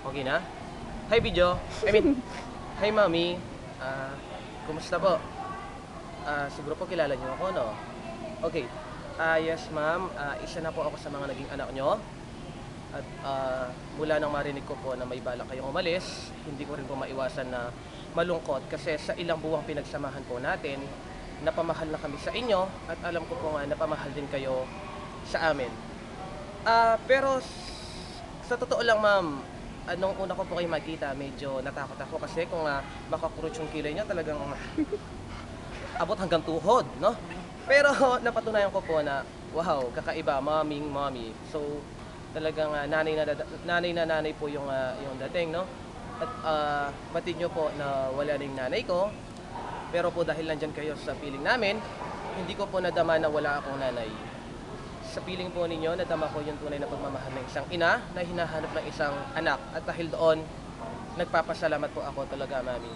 Okay na? Hi, video. Hi, Mami. Kumusta po? Siguro po kilala niyo ako, no? Okay. Yes, ma'am. Isa na po ako sa mga naging anak nyo. At mula nang marinig ko po na may balak kayong umalis, hindi ko rin po maiwasan na malungkot kasi sa ilang buwang pinagsamahan po natin, napamahal na kami sa inyo at alam ko po nga napamahal din kayo sa amin. Sa totoo lang, ma'am, nung una ko po kayo makita, medyo natakot ako kasi kung makakurot yung kilay niya, talagang abot hanggang tuhod, no? Pero napatunayan ko po na, wow, kakaiba, maming mommy. So, talagang nanay po yung dating, no? At batid nyo po na wala na yung nanay ko. Pero po dahil nandyan kayo sa piling namin, hindi ko po nadama na wala akong nanay. Sa piling po ninyo, nadama ko yung tunay na pagmamahal ng isang ina na hinahanap ng isang anak. At dahil doon, nagpapasalamat po ako talaga, mami.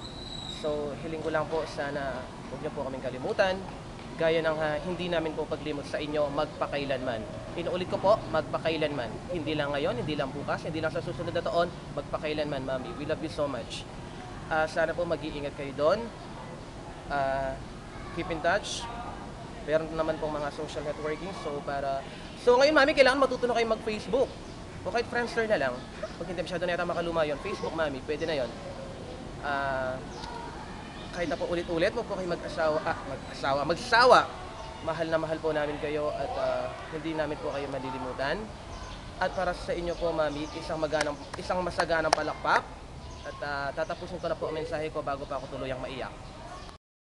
So, hiling ko lang po, sana huwag niyo po kaming kalimutan. Gaya ng hindi namin po paglimot sa inyo magpakailanman. Inuulit ko po, magpakailanman. Hindi lang ngayon, hindi lang bukas, hindi lang sa susunod na taon, magpakailanman, mami. We love you so much. Sana po mag-iingat kayo doon. Keep in touch. Meron naman pong mga social networking. So ngayon, mami, kailangan matuto na kayo mag-Facebook. O kahit Friendster na lang. Pag hindi masyado na yata makaluma yun. Facebook, mami, pwede na yun. Kahit na po ulit-ulit, wag po kayo magsawa. Mahal na mahal po namin kayo at hindi namin po kayo malilimutan. At para sa inyo po, mami, isang masaganang palakpak. At tatapusin ko na po ang mensahe ko bago pa ako tuluyang maiyak.